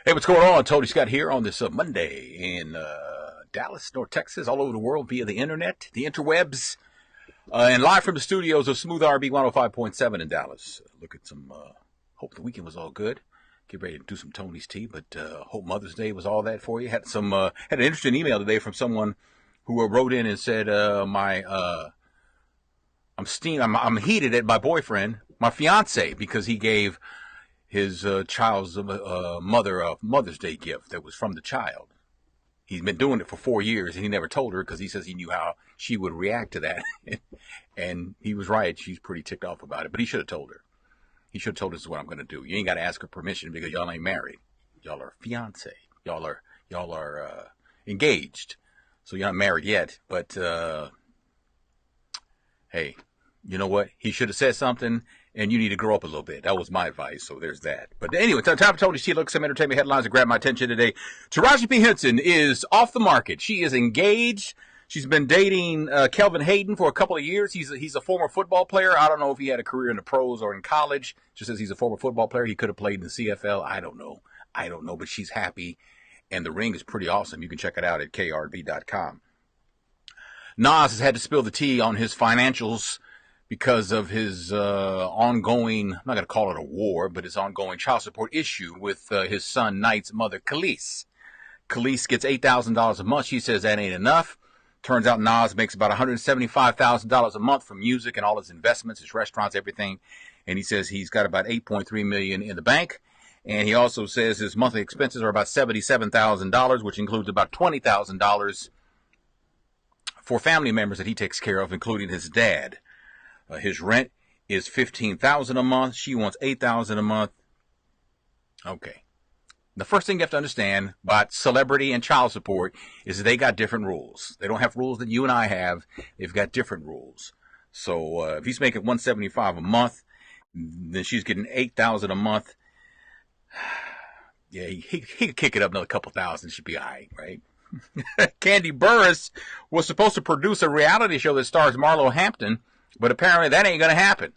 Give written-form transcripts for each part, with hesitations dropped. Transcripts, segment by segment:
Hey, what's going on? Tony Scott here on this Monday in Dallas, North Texas, all over the world via the internet, the interwebs, and live from the studios of Smooth RB 105.7 in Dallas. Look at some, hope the weekend was all good. Get ready to do some Tony's tea, but hope Mother's Day was all that for you. Had an interesting email today from someone who wrote in and said, I'm heated at my boyfriend, my fiance, because he gave his child's mother a Mother's Day gift that was from the child. He's been doing it for 4 years, and he never told her because he says he knew how she would react to that. And he was right. She's pretty ticked off about it, but he should have told her. He should have told her, this is what I'm going to do. You ain't got to ask her permission because y'all ain't married. Y'all are fiancé. Y'all are engaged. So you're not married yet, but hey, you know what? He should have said something. And you need to grow up a little bit. That was my advice, so there's that. But anyway, time for Tony's Tea. Look, some entertainment headlines that grabbed my attention today. Taraji P. Henson is off the market. She is engaged. She's been dating Kelvin Hayden for a couple of years. He's a former football player. I don't know if he had a career in the pros or in college. Just as he's a former football player. He could have played in the CFL. I don't know, but she's happy. And the ring is pretty awesome. You can check it out at krb.com. Nas has had to spill the tea on his financials because of his ongoing, I'm not going to call it a war, but his ongoing child support issue with his son Knight's mother, Khalees. Khalees gets $8,000 a month. She says that ain't enough. Turns out Nas makes about $175,000 a month from music and all his investments, his restaurants, everything. And he says he's got about $8.3 million in the bank. And he also says his monthly expenses are about $77,000, which includes about $20,000 for family members that he takes care of, including his dad. His rent is $15,000 a month. She wants $8,000 a month. Okay. The first thing you have to understand about celebrity and child support is that they got different rules. They don't have rules that you and I have. They've got different rules. So if he's making $175 a month, then she's getting $8,000 a month. Yeah, he could kick it up another couple thousand. Should be all right? Candy Burris was supposed to produce a reality show that stars Marlo Hampton, but apparently that ain't going to happen.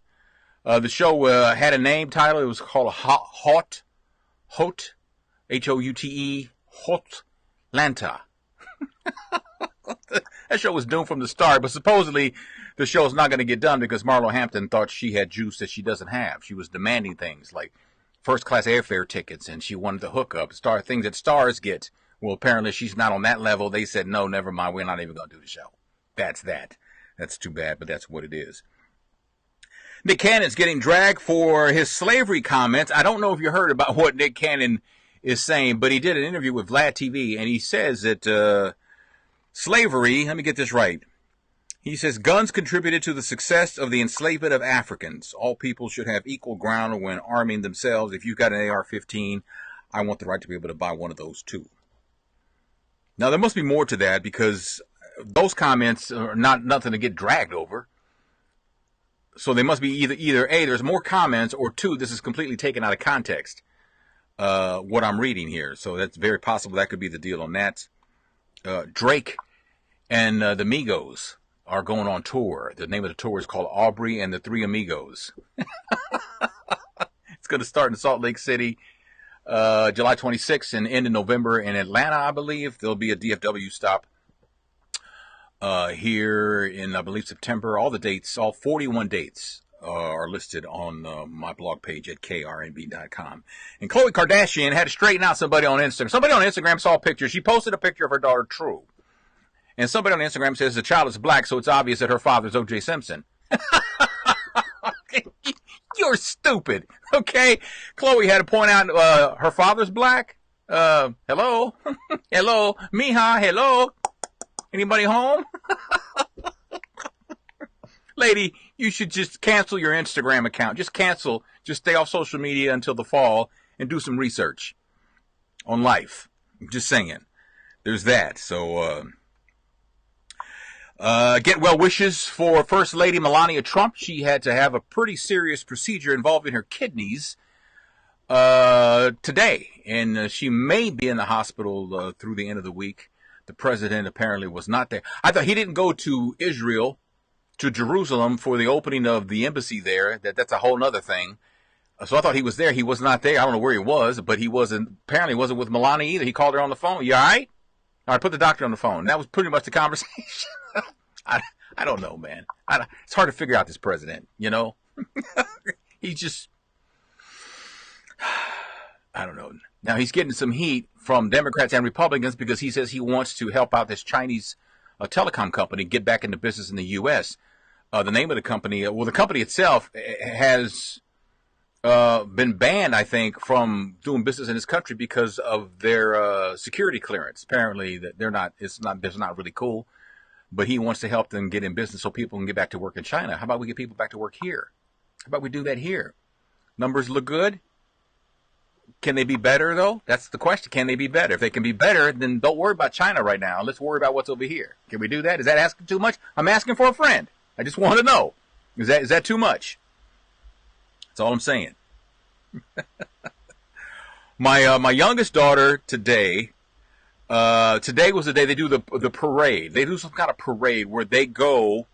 The show had a name title. It was called Hote, H-O-U-T-E, Hotlanta. That show was doomed from the start, but supposedly the show's not going to get done because Marlo Hampton thought she had juice that she doesn't have. She was demanding things like first-class airfare tickets, and she wanted the hookup, things that stars get. Well, apparently she's not on that level. They said, no, never mind, we're not even going to do the show. That's that. That's too bad, but that's what it is. Nick Cannon's getting dragged for his slavery comments. I don't know if you heard about what Nick Cannon is saying, but he did an interview with Vlad TV, and he says that slavery, let me get this right. He says, guns contributed to the success of the enslavement of Africans. All people should have equal ground when arming themselves. If you've got an AR-15, I want the right to be able to buy one of those too. Now, there must be more to that because those comments are nothing to get dragged over. So they must be either A, there's more comments, or two, this is completely taken out of context, what I'm reading here. So that's very possible that could be the deal on that. Drake and the Migos are going on tour. The name of the tour is called Aubrey and the Three Amigos. It's going to start in Salt Lake City July 26th and end in November in Atlanta, I believe. There'll be a DFW stop here in, I believe, September. All the dates, all 41 dates are listed on my blog page at krnb.com. And Khloe Kardashian had to straighten out somebody on Instagram. Somebody on Instagram saw a picture. She posted a picture of her daughter, True. And somebody on Instagram says the child is black, so it's obvious that her father's O.J. Simpson. You're stupid, okay? Khloe had to point out her father's black. Hello? Hello? Mija, hello? Anybody home? Lady, you should just cancel your Instagram account. Just cancel. Just stay off social media until the fall and do some research on life. I'm just saying. There's that. So, get well wishes for First Lady Melania Trump. She had to have a pretty serious procedure involving her kidneys today. And she may be in the hospital through the end of the week. The president apparently was not there. I thought he didn't go to Israel, to Jerusalem, for the opening of the embassy there. That's a whole other thing. So I thought he was there. He was not there. I don't know where he was, but he wasn't. Apparently, wasn't with Melania either. He called her on the phone. You all right? All right, put the doctor on the phone. That was pretty much the conversation. I don't know, man. It's hard to figure out this president. You know, he just. I don't know. Now he's getting some heat from Democrats and Republicans because he says he wants to help out this Chinese telecom company get back into business in the U.S. The name of the company, well, the company itself has been banned, I think, from doing business in this country because of their security clearance. Apparently, that it's not really cool. But he wants to help them get in business so people can get back to work in China. How about we get people back to work here? How about we do that here? Numbers look good. Can they be better, though? That's the question. Can they be better? If they can be better, then don't worry about China right now. Let's worry about what's over here. Can we do that? Is that asking too much? I'm asking for a friend. I just want to know. Is that too much? That's all I'm saying. My youngest daughter today was the day they do the parade. They do some kind of parade where they go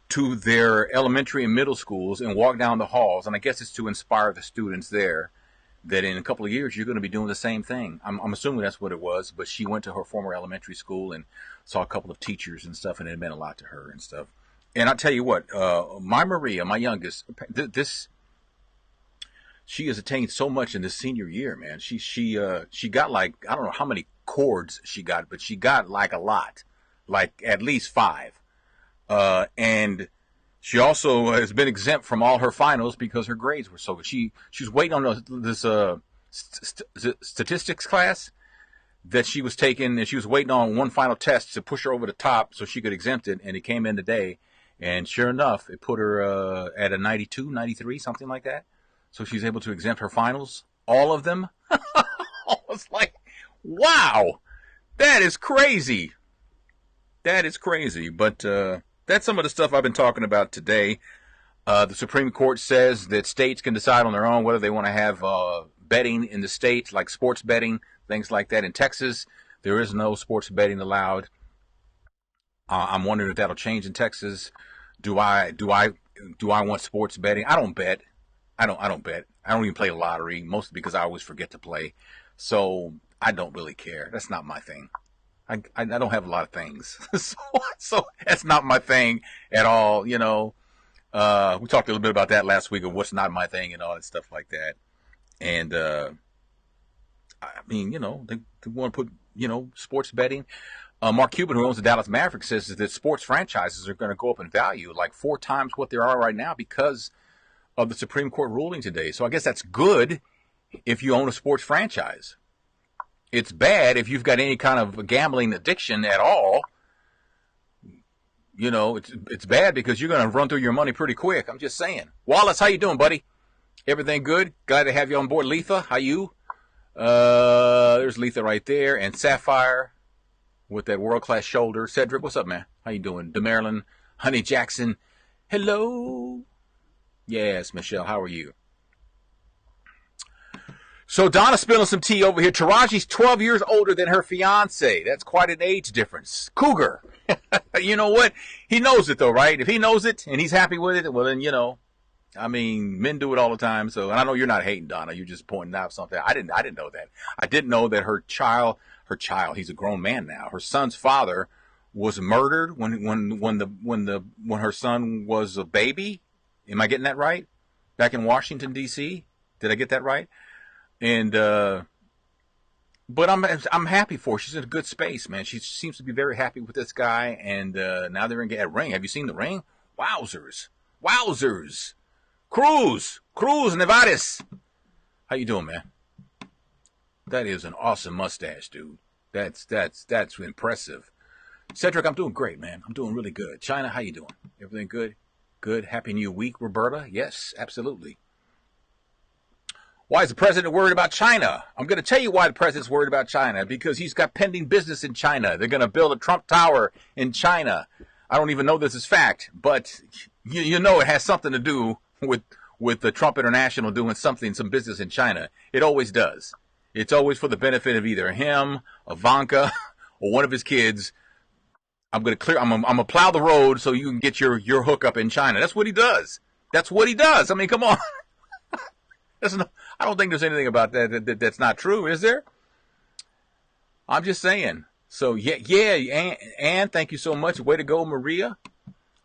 to their elementary and middle schools and walk down the halls. And I guess it's to inspire the students there that in a couple of years you're going to be doing the same thing. I'm assuming that's what it was. But she went to her former elementary school and saw a couple of teachers and stuff, and it meant a lot to her and stuff. And I'll tell you what, my Maria, my youngest, she has attained so much in this senior year, man. She got like, I don't know how many chords she got, but she got like a lot, like at least 5. And she also has been exempt from all her finals because her grades were so good. She's waiting on this statistics class that she was taking, and she was waiting on one final test to push her over the top so she could exempt it, and it came in today. And sure enough, it put her at a 92, 93, something like that. So she's able to exempt her finals, all of them. I was like, wow, that is crazy. That is crazy. But that's some of the stuff I've been talking about today. The Supreme Court says that states can decide on their own whether they want to have betting in the state, like sports betting, things like that. In Texas, there is no sports betting allowed. I'm wondering if that'll change in Texas. Do I want sports betting? I don't bet. I don't bet. I don't even play the lottery, mostly because I always forget to play. So I don't really care. That's not my thing. I don't have a lot of things. so that's not my thing at all, you know. We talked a little bit about that last week of what's not my thing and all that stuff like that. And I mean, you know, they want to put, you know, sports betting. Mark Cuban, who owns the Dallas Mavericks, says that sports franchises are going to go up in value like 4 times what they are right now because of the Supreme Court ruling today. So I guess that's good if you own a sports franchise. It's bad if you've got any kind of gambling addiction at all. You know, it's bad because you're going to run through your money pretty quick. I'm just saying. Wallace, how you doing, buddy? Everything good? Glad to have you on board. Letha, how you? There's Letha right there. And Sapphire with that world-class shoulder. Cedric, what's up, man? How you doing? DeMarilyn, Honey Jackson, hello. Yes, Michelle, how are you? So Donna's spilling some tea over here. Taraji's 12 years older than her fiance. That's quite an age difference. Cougar. You know what? He knows it, though, right? If he knows it and he's happy with it, well, then, you know, I mean, men do it all the time. So, and I know you're not hating, Donna. You're just pointing out something. I didn't know that. I didn't know that her child, he's a grown man now. Her son's father was murdered when her son was a baby. Am I getting that right? Back in Washington, D.C.? Did I get that right? And, but I'm happy for her. She's in a good space, man. She seems to be very happy with this guy. And, now they're going to get a ring. Have you seen the ring? Wowzers. Cruz Nevares. How you doing, man? That is an awesome mustache, dude. That's impressive. Cedric, I'm doing great, man. I'm doing really good. China, how you doing? Everything good? Good. Happy New Week, Roberta. Yes, absolutely. Why is the president worried about China? I'm going to tell you why the president's worried about China. Because he's got pending business in China. They're going to build a Trump Tower in China. I don't even know this is fact, but you know it has something to do with the Trump International doing some business in China. It always does. It's always for the benefit of either him, Ivanka, or one of his kids. I'm gonna plow the road so you can get your hookup in China. That's what he does. I mean, come on. I don't think there's anything about that's not true, is there? I'm just saying. So yeah, and thank you so much. Way to go, Maria.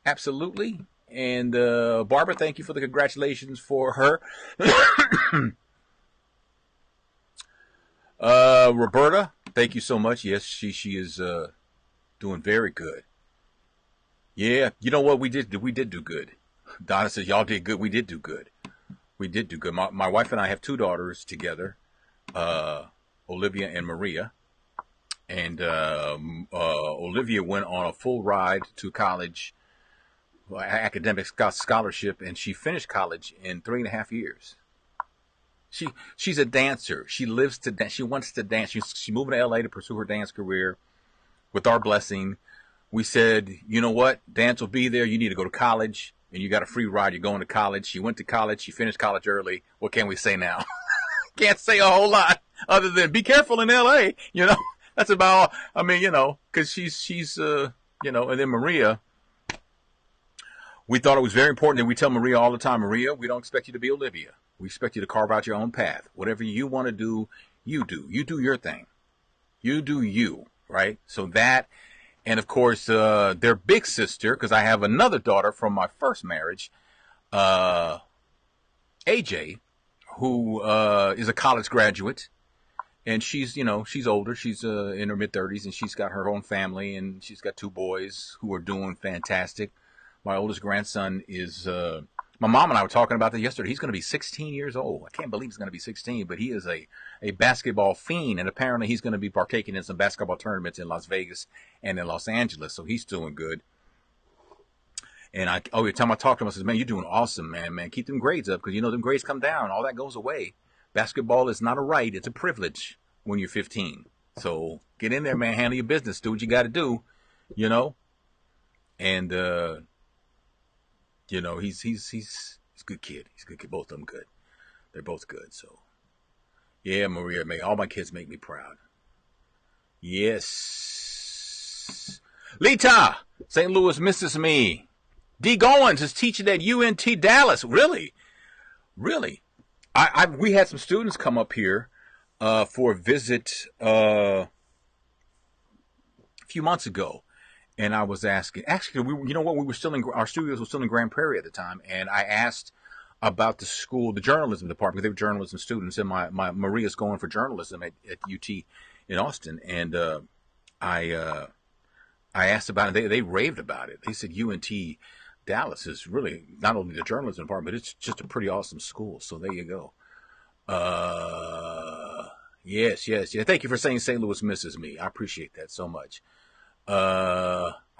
Absolutely. And Barbara, thank you for the congratulations for her. Roberta, thank you so much. Yes, she is doing very good. Yeah, you know what we did do good. Donna says y'all did good. We did do good. We did do good. My wife and I have two daughters together, Olivia and Maria. And Olivia went on a full ride to college, academic scholarship, and she finished college in 3.5 years. She's a dancer. She lives to dance. She wants to dance. She's moving to LA to pursue her dance career. With our blessing, we said, you know what? Dance will be there. You need to go to college, and you got a free ride. You're going to college. She went to college. She finished college early. What can we say now? Can't say a whole lot other than be careful in LA. You know, that's about all. I mean, you know, because she's you know, and then Maria. We thought it was very important that we tell Maria all the time, Maria, we don't expect you to be Olivia. We expect you to carve out your own path. Whatever you want to do, you do. You do your thing. You do you, right? So that, and of course, their big sister, because I have another daughter from my first marriage, AJ, who is a college graduate. And she's, you know, she's older. She's in her mid-30s, and she's got her own family, and she's got two boys who are doing fantastic. My oldest grandson is, my mom and I were talking about that yesterday. He's going to be 16 years old. I can't believe he's going to be 16, but he is a basketball fiend, and apparently he's going to be partaking in some basketball tournaments in Las Vegas and in Los Angeles, so he's doing good. And every time I talk to him, I says, man, you're doing awesome, man. Keep them grades up, because, you know, them grades come down. All that goes away. Basketball is not a right. It's a privilege when you're 15. So get in there, man. Handle your business. Do what you got to do, you know. And, you know, he's a good kid. He's a good kid. Both of them good. They're both good. So, yeah, Maria, all my kids make me proud. Yes. Lita, St. Louis misses me. D. Goins is teaching at UNT Dallas. Really? Really? We had some students come up here for a visit a few months ago, and I was asking. Actually, you know what? We were still in our studios were still in Grand Prairie at the time, and I asked about the school, the journalism department. They were journalism students, and my Maria's going for journalism at UT in Austin, and I asked about it. They raved about it. They said UNT Dallas is really not only the journalism department, but it's just a pretty awesome school. So there you go. Yes. Thank you for saying St. Louis misses me. I appreciate that so much.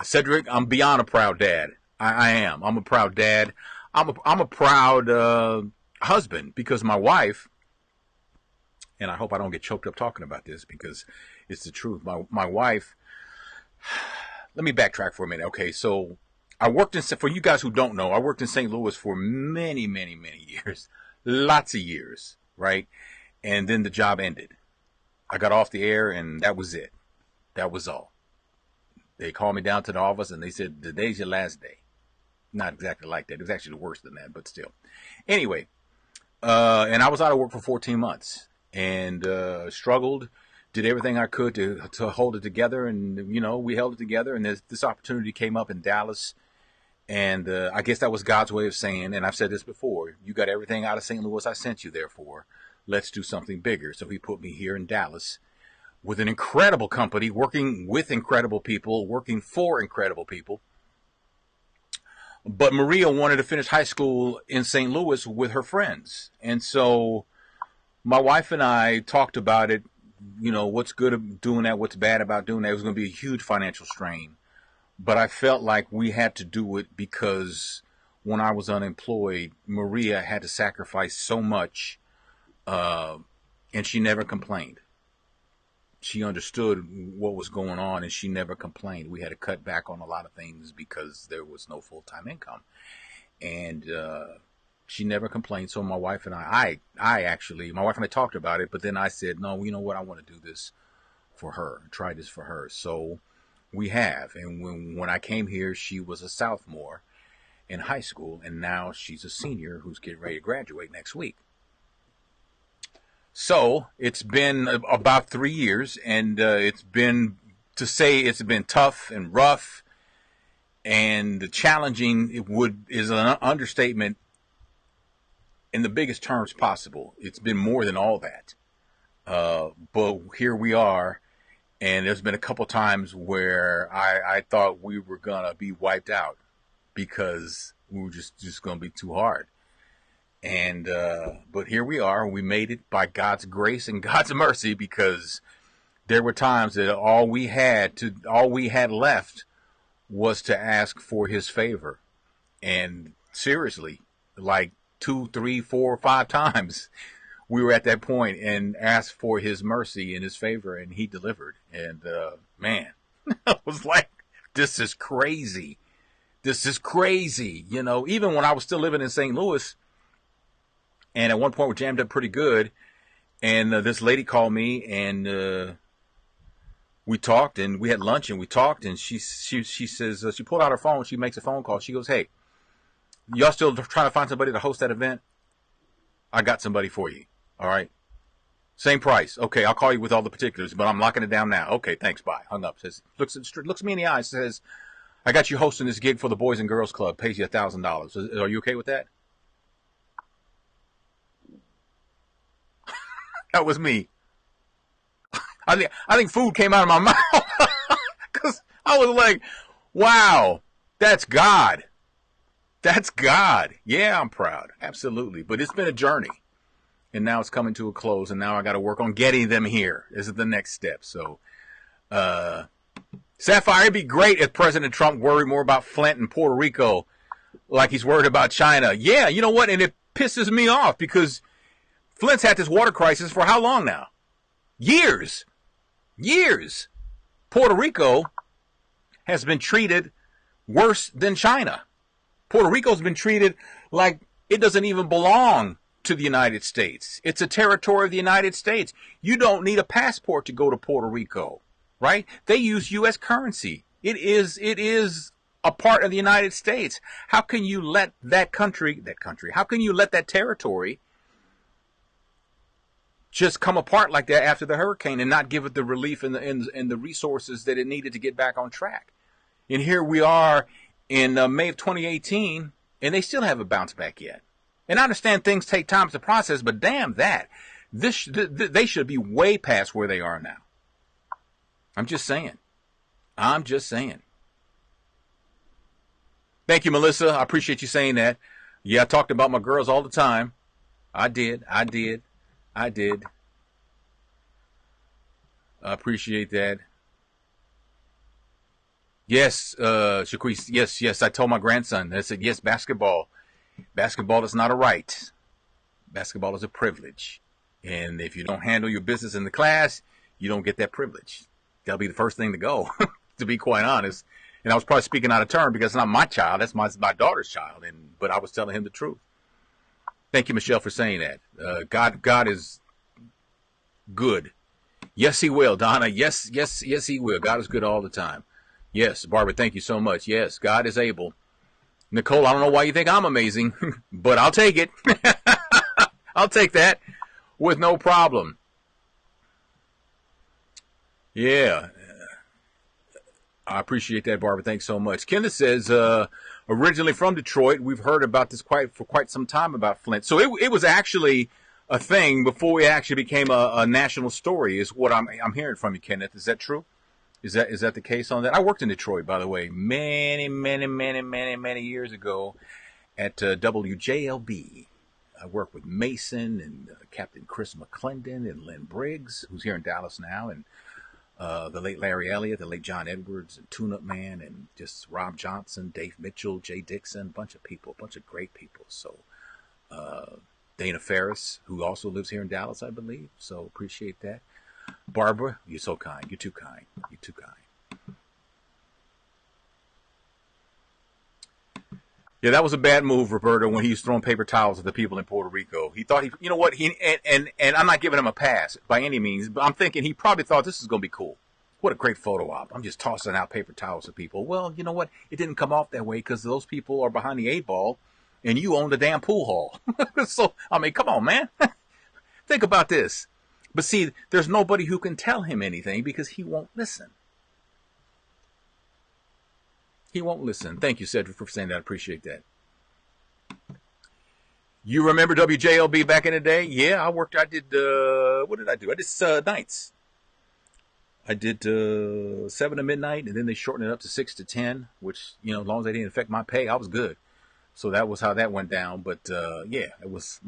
Cedric, I'm beyond a proud dad. I am. I'm a proud dad. I'm a proud husband, because my wife, and I hope I don't get choked up talking about this because it's the truth. My wife. Let me backtrack for a minute. Okay, so I worked for you guys who don't know, I worked in St. Louis for many, many, many years. Lots of years, right? And then the job ended. I got off the air, and that was it. That was all. They called me down to the office, and they said, today's your last day. Not exactly like that. It was actually worse than that, but still. Anyway, and I was out of work for 14 months and struggled, did everything I could to hold it together. And, you know, we held it together, and this opportunity came up in Dallas. And I guess that was God's way of saying, and I've said this before, you got everything out of St. Louis I sent you there for. Let's do something bigger. So he put me here in Dallas with an incredible company, working with incredible people, working for incredible people. But Maria wanted to finish high school in St. Louis with her friends. And so my wife and I talked about it, you know, what's good of doing that, what's bad about doing that. It was going to be a huge financial strain. But I felt like we had to do it because when I was unemployed, Maria had to sacrifice so much, and she never complained. She understood what was going on, and she never complained. We had to cut back on a lot of things because there was no full-time income. And she never complained. So my wife and my wife and I talked about it, but then I said, no, you know what? I want to do this for her, try this for her. So we have. And when I came here, she was a sophomore in high school, and now she's a senior who's getting ready to graduate next week. So it's been about 3 years, and it's been, to say it's been tough and rough and challenging, is an understatement in the biggest terms possible. It's been more than all that. But here we are, and there's been a couple times where I thought we were gonna be wiped out because we were just gonna be too hard. And but here we are. We made it by God's grace and God's mercy, because there were times that all we had left was to ask for His favor. And seriously, like 2, 3, 4, 5 times, we were at that point and asked for His mercy and His favor, and He delivered. And man, I was like, this is crazy. This is crazy. You know, even when I was still living in St. Louis, and at one point we jammed up pretty good, and this lady called me, and we talked, and we had lunch, and we talked, and she says, she pulled out her phone, she makes a phone call, she goes, "Hey, y'all still trying to find somebody to host that event? I got somebody for you. All right. Same price. Okay, I'll call you with all the particulars, but I'm locking it down now. Okay, thanks, bye." Hung up. Says, looks me in the eye, says, "I got you hosting this gig for the Boys and Girls Club, pays you $1,000. Are you okay with that?" That was me. I think food came out of my mouth, because I was like, wow, that's God. That's God. Yeah, I'm proud. Absolutely. But it's been a journey. And now it's coming to a close. And now I got to work on getting them here. This is the next step. So, Sapphire, it'd be great if President Trump worried more about Flint and Puerto Rico like he's worried about China. Yeah, you know what? And it pisses me off, because Flint's had this water crisis for how long now? Years. Years. Puerto Rico has been treated worse than China. Puerto Rico's been treated like it doesn't even belong to the United States. It's a territory of the United States. You don't need a passport to go to Puerto Rico, right? They use U.S. currency. It is a part of the United States. How can you let how can you let that territory just come apart like that after the hurricane and not give it the relief and the resources that it needed to get back on track? And here we are in May of 2018, and they still haven't bounced back yet. And I understand things take time to process, but damn that. They should be way past where they are now. I'm just saying. Thank you, Melissa. I appreciate you saying that. Yeah, I talked about my girls all the time. I did. I appreciate that. Yes, Shaquise, yes, I told my grandson. I said, yes, basketball. Basketball is not a right. Basketball is a privilege. And if you don't handle your business in the class, you don't get that privilege. That'll be the first thing to go, to be quite honest. And I was probably speaking out of turn, because it's not my child. That's my daughter's child. But I was telling him the truth. Thank you, Michelle, for saying that. God is good. Yes, He will, Donna. Yes, He will. God is good all the time. Yes, Barbara, thank you so much. Yes, God is able. Nicole, I don't know why you think I'm amazing, but I'll take it. I'll take that with no problem. Yeah. I appreciate that, Barbara. Thanks so much. Kenneth says, originally from Detroit, we've heard about this for quite some time about Flint. So it was actually a thing before it actually became a national story, is what I'm hearing from you, Kenneth. Is that true? Is that the case on that? I worked in Detroit, by the way, many years ago at WJLB. I worked with Mason and Captain Chris McClendon and Lynn Briggs, who's here in Dallas now, and the late Larry Elliott, the late John Edwards, and Tune Up Man, and just Rob Johnson, Dave Mitchell, Jay Dixon, a bunch of people, a bunch of great people. So Dana Ferris, who also lives here in Dallas, I believe. So appreciate that. Barbara, you're so kind. You're too kind. You're too kind. Yeah, that was a bad move, Roberto, when he was throwing paper towels at the people in Puerto Rico. He thought you know what, and I'm not giving him a pass by any means, but I'm thinking he probably thought this is going to be cool. What a great photo op. I'm just tossing out paper towels at people. Well, you know what? It didn't come off that way because those people are behind the 8 ball, and you own the damn pool hall. So, I mean, come on, man. Think about this. But see, there's nobody who can tell him anything because he won't listen. He won't listen. Thank you, Cedric, for saying that. I appreciate that. You remember WJLB back in the day? Yeah, I did, what did I do? I did nights. I did 7 to midnight, and then they shortened it up to 6 to 10, which, you know, as long as they didn't affect my pay, I was good. So that was how that went down. But, yeah, it was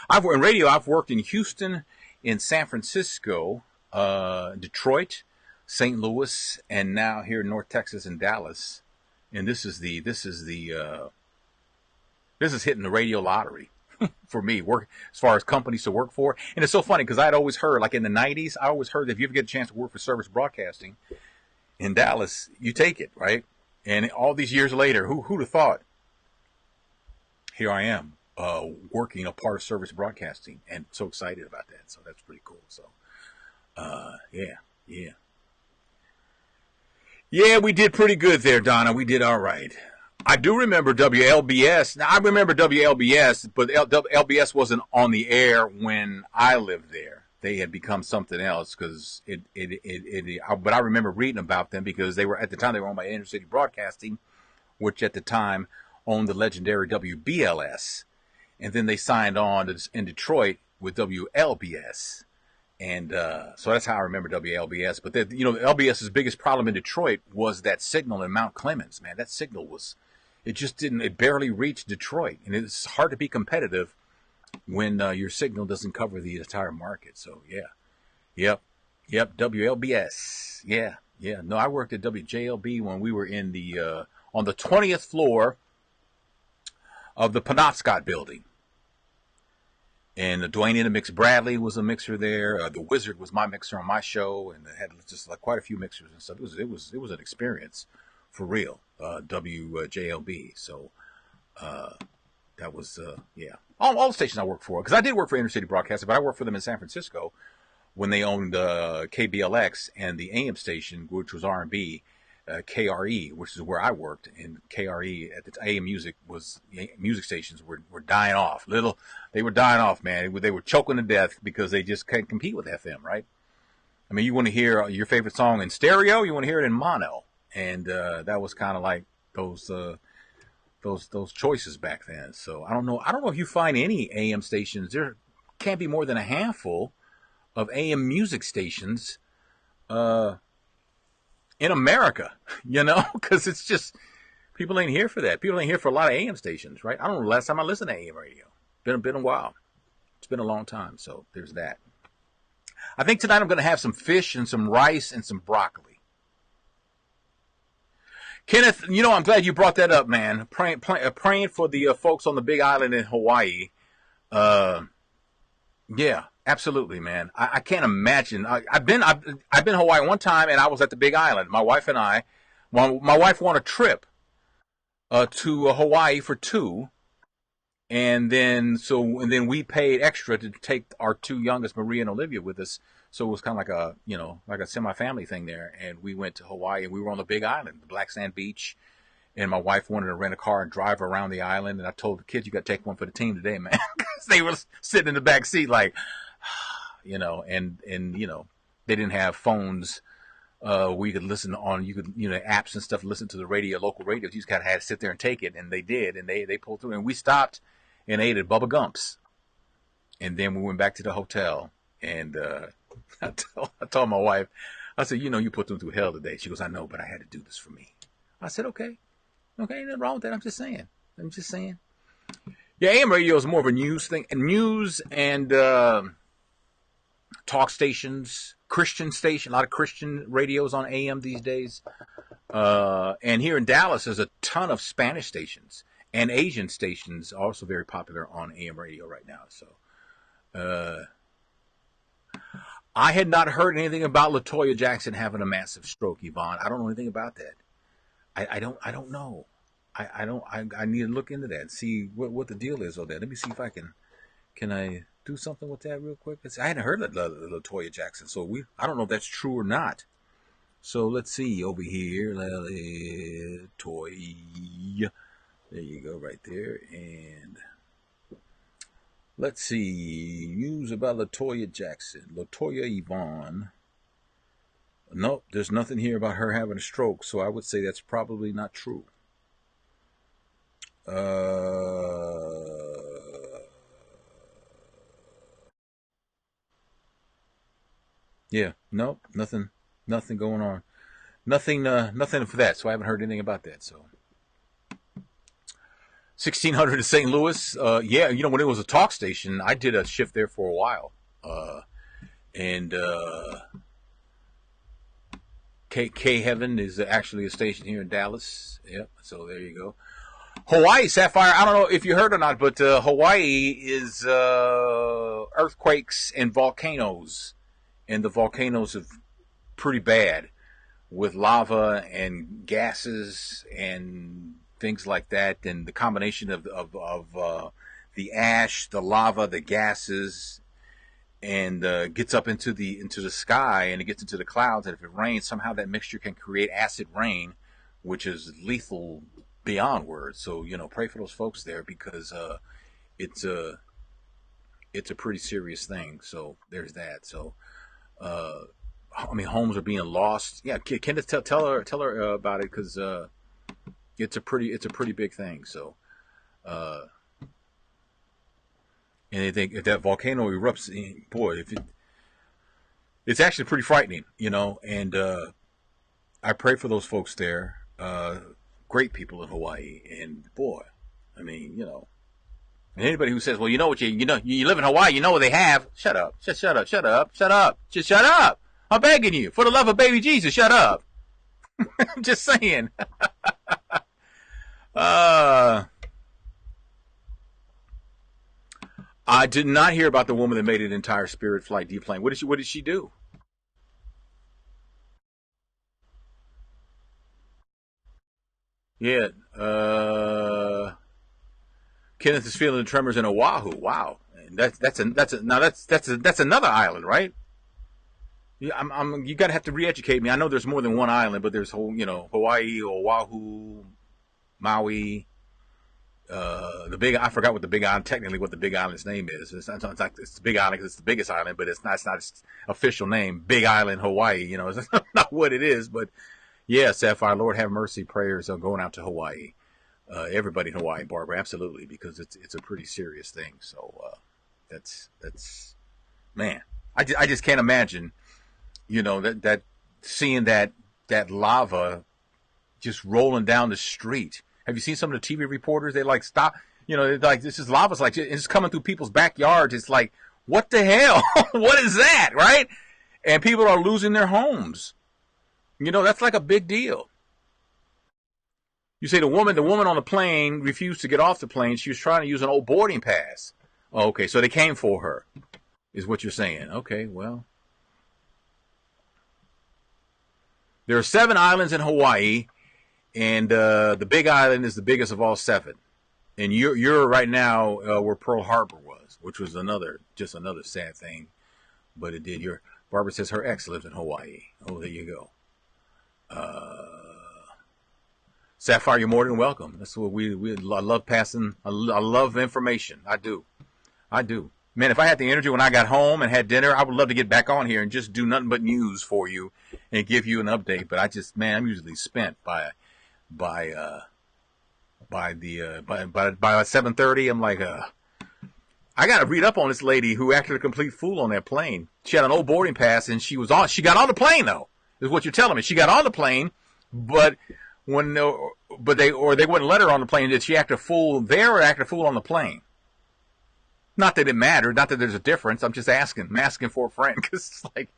I've worked in radio. I've worked in Houston, in San Francisco, Detroit, St. Louis, and now here in North Texas and Dallas. And this is hitting the radio lottery for me, work as far as companies to work for. And it's so funny because I'd always heard, like in the 90s, I always heard that if you ever get a chance to work for Service Broadcasting in Dallas, you take it, right? And all these years later, who'd have thought? Here I am, working a part of Service Broadcasting, and so excited about that. So that's pretty cool. So, yeah. Yeah, we did pretty good there, Donna. We did all right. I do remember WLBS. Now, I remember WLBS, but LBS wasn't on the air when I lived there. They had become something else because but I remember reading about them because they were, at the time, they were owned by Intercity Broadcasting, which at the time owned the legendary WBLS. And then they signed on in Detroit with WLBS. And so that's how I remember WLBS. But, LBS's biggest problem in Detroit was that signal in Mount Clemens, man. That signal it barely reached Detroit. And it's hard to be competitive when your signal doesn't cover the entire market. So, yeah. Yep, WLBS. Yeah. No, I worked at WJLB when we were in on the 20th floor of the Penobscot building. And Dwayne Intermix Bradley was a mixer there. The Wizard was my mixer on my show, and it had just like quite a few mixers and stuff. It was an experience for real. WJLB. So that was all the stations I worked for, because I did work for Intercity Broadcasting, but I worked for them in San Francisco when they owned KBLX and the AM station, which was R&B. KRE, which is where I worked, and KRE at the AM music stations were dying off. They were dying off, man. They were choking to death because they just can't compete with FM, right? I mean, you want to hear your favorite song in stereo, you want to hear it in mono, and that was kind of like those choices back then. So I don't know if you find any AM stations. There can't be more than a handful of AM music stations. In America, because it's just, people ain't here for that. People ain't here for a lot of AM stations, right? I don't know the last time I listened to AM radio. Been a while. It's been a long time, so there's that. I think tonight I'm going to have some fish and some rice and some broccoli. Kenneth, I'm glad you brought that up, man. Praying for the folks on the Big Island in Hawaii. Yeah. Absolutely, man. I can't imagine. I've been Hawaii one time, and I was at the Big Island. My wife and I. My wife won a trip to Hawaii for two, and then we paid extra to take our two youngest, Maria and Olivia, with us. So it was kind of like a semi-family thing there. And we went to Hawaii, and we were on the Big Island, the Black Sand Beach. And my wife wanted to rent a car and drive around the island. And I told the kids, you got to take one for the team today, man, because they were sitting in the back seat like. And they didn't have phones where you could listen on, apps and stuff, listen to the radio, local radios. You just kind of had to sit there and take it, and they did, and they pulled through. And we stopped and ate at Bubba Gump's, and then we went back to the hotel. And I told my wife, I said, you put them through hell today. She goes, I know, but I had to do this for me. I said, okay, ain't nothing wrong with that. I'm just saying. Yeah, AM radio is more of a news thing, and talk stations, Christian station, a lot of Christian radios on AM these days. And here in Dallas, there's a ton of Spanish stations, and Asian stations are also very popular on AM radio right now. So, I had not heard anything about LaToya Jackson having a massive stroke, Yvonne. I don't know anything about that. I don't know. I need to look into that and see what the deal is on that. Let me see if I can I do something with that real quick. I hadn't heard of LaToya Jackson, so I don't know if that's true or not. So let's see over here, LaToya. There you go, right there, and Let's see. News about Latoya Jackson. Latoya Yvonne. Nope, there's nothing here about her having a stroke, so I would say that's probably not true. Yeah, nope, nothing going on. Nothing for that, so I haven't heard anything about that, so. 1600 in St. Louis. Yeah, when it was a talk station, I did a shift there for a while. And K Heaven is actually a station here in Dallas. Yep, so there you go. Hawaii, Sapphire, I don't know if you heard or not, but Hawaii is earthquakes and volcanoes. And the volcanoes are pretty bad with lava and gases and things like that, and the combination of the ash, the lava, the gases, and gets up into the sky, and it gets into the clouds. And if it rains, somehow that mixture can create acid rain, which is lethal beyond words. So pray for those folks there, because it's a pretty serious thing. So there's that. So homes are being lost. Yeah, Kenneth, tell her about it, because it's a pretty big thing. So, and I think if that volcano erupts, boy, it's actually pretty frightening, And I pray for those folks there. Great people in Hawaii, and boy, I mean, and anybody who says, well, you live in Hawaii, you know what they have. Shut up, shut up, shut up, shut up, just shut up. I'm begging you, for the love of baby Jesus, shut up. I'm just saying. I did not hear about the woman that made an entire Spirit flight deplane. What did she do? Yeah. Kenneth is feeling the tremors in Oahu. Wow. And that's another island, right? Yeah, you gotta have to re-educate me. I know there's more than one island, but there's Hawaii, Oahu, Maui, I forgot what the big island, technically what the big island's name is. It's the big island because it's the biggest island, but it's not its official name. Big Island, Hawaii. It's not what it is, but yeah, Sapphire, Lord have mercy, prayers are going out to Hawaii. Everybody in Hawaii, Barbara, absolutely, because it's a pretty serious thing. So that's man, I just can't imagine, that seeing that lava just rolling down the street. Have you seen some of the TV reporters? They stop, they're like, this is lava's it's coming through people's backyards. It's like, what the hell? What is that, right? And people are losing their homes. That's like a big deal. You say the woman on the plane refused to get off the plane. She was trying to use an old boarding pass. Oh, okay, so they came for her, is what you're saying. Okay, well. There are 7 islands in Hawaii, and the Big Island is the biggest of all 7. And you're right now where Pearl Harbor was, which was just another sad thing. But it did. Barbara says her ex lives in Hawaii. Oh, there you go. Sapphire, you're more than welcome. That's what I love passing. I love information. I do. Man, if I had the energy when I got home and had dinner, I would love to get back on here and just do nothing but news for you and give you an update. But I'm usually spent by 7:30. I'm like, I got to read up on this lady who acted a complete fool on that plane. She had an old boarding pass and she got on the plane though. Is what you're telling me. She got on the plane, but they wouldn't let her on the plane. Did she act a fool there or act a fool on the plane? Not that it mattered. Not that there's a difference. I'm just asking. I'm asking for a friend, because it's like,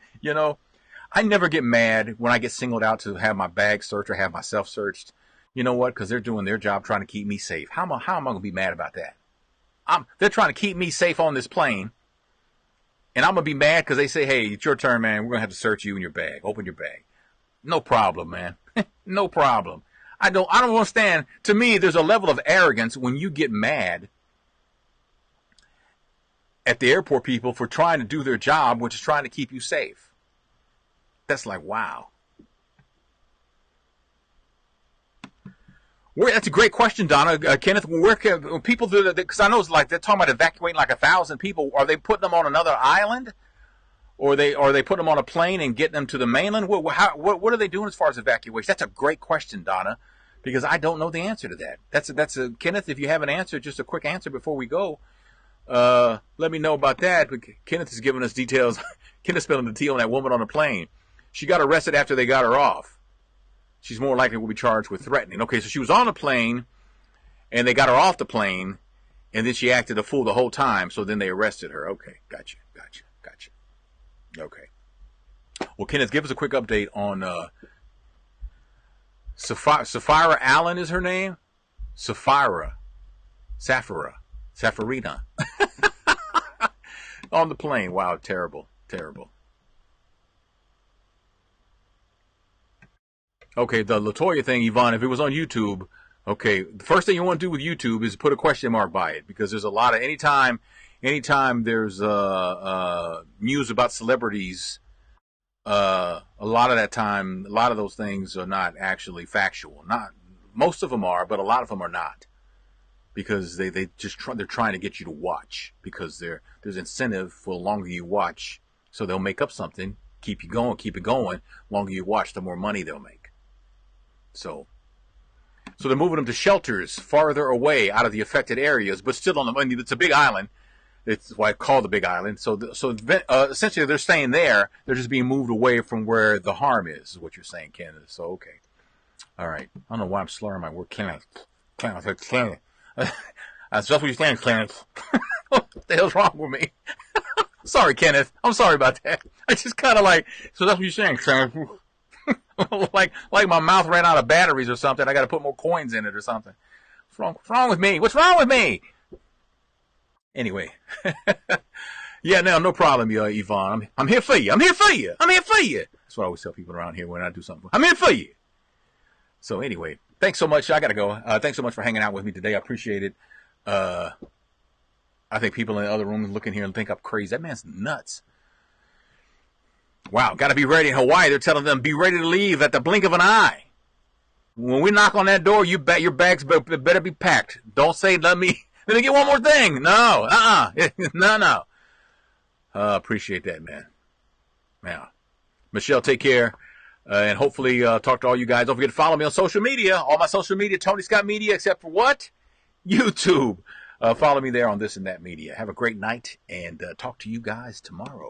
I never get mad when I get singled out to have my bag searched or have myself searched. You know what? Because they're doing their job trying to keep me safe. How am I going to be mad about that? They're trying to keep me safe on this plane, and I'm going to be mad because they say, hey, it's your turn, man. We're going to have to search you and your bag. Open your bag. No problem, man. No problem. I don't understand. To me, there's a level of arrogance when you get mad at the airport people for trying to do their job, which is trying to keep you safe. That's like, wow. That's a great question, Donna. Kenneth, where can people do that? Because I know it's like they're talking about evacuating like 1,000 people. Are they putting them on another island? Or are they putting them on a plane and getting them to the mainland? What are they doing as far as evacuation? That's a great question, Donna, because I don't know the answer to that. That's a Kenneth, if you have an answer, just a quick answer before we go. Let me know about that. But Kenneth is giving us details. Kenneth spilling the tea on that woman on the plane. She got arrested after they got her off. She's more likely will be charged with threatening. Okay, so she was on a plane, and they got her off the plane, and then she acted a fool the whole time, so then they arrested her. Okay, gotcha. Okay. Well, Kenneth, give us a quick update on Sapphira Allen is her name? Sapphirina. On the plane. Wow, terrible. Okay, the LaToya thing, Yvonne, if it was on YouTube, okay, the first thing you want to do with YouTube is put a question mark by it, because there's a lot of, anytime there's news about celebrities, a lot of that time, a lot of those things are not actually factual. Not most of them are, but a lot of them are not, because they're trying to get you to watch, because there's incentive for the longer you watch, so they'll make up something, keep it going. The longer you watch, the more money they'll make. So they're moving them to shelters farther away out of the affected areas, but still on the. It's a big island. It's why I call the Big Island. So essentially, they're staying there. They're just being moved away from where the harm is what you're saying, Canada. So okay, all right. I don't know why I'm slurring my word, Kenneth. That's what you're saying, Kenneth. What the hell's wrong with me? Sorry, Kenneth. I'm sorry about that. I just kind of like. So that's what you're saying, Kenneth. like my mouth ran out of batteries or something. I got to put more coins in it or something. What's wrong with me? What's wrong with me? Anyway, yeah, no problem, Yvonne. I'm here for you. That's what I always tell people around here when I do something. I'm here for you. So anyway, thanks so much. I gotta go. Thanks so much for hanging out with me today. I appreciate it. I think people in the other rooms looking here and think I'm crazy. That man's nuts. Wow, got to be ready in Hawaii. They're telling them be ready to leave at the blink of an eye. When we knock on that door, your bags better be packed. Don't say let me get one more thing. No, no. Appreciate that, man. Yeah, Michelle, take care, and hopefully talk to all you guys. Don't forget to follow me on social media. All my social media, Tony Scott Media, except for what? YouTube. Follow me there on this and that media. Have a great night, and talk to you guys tomorrow.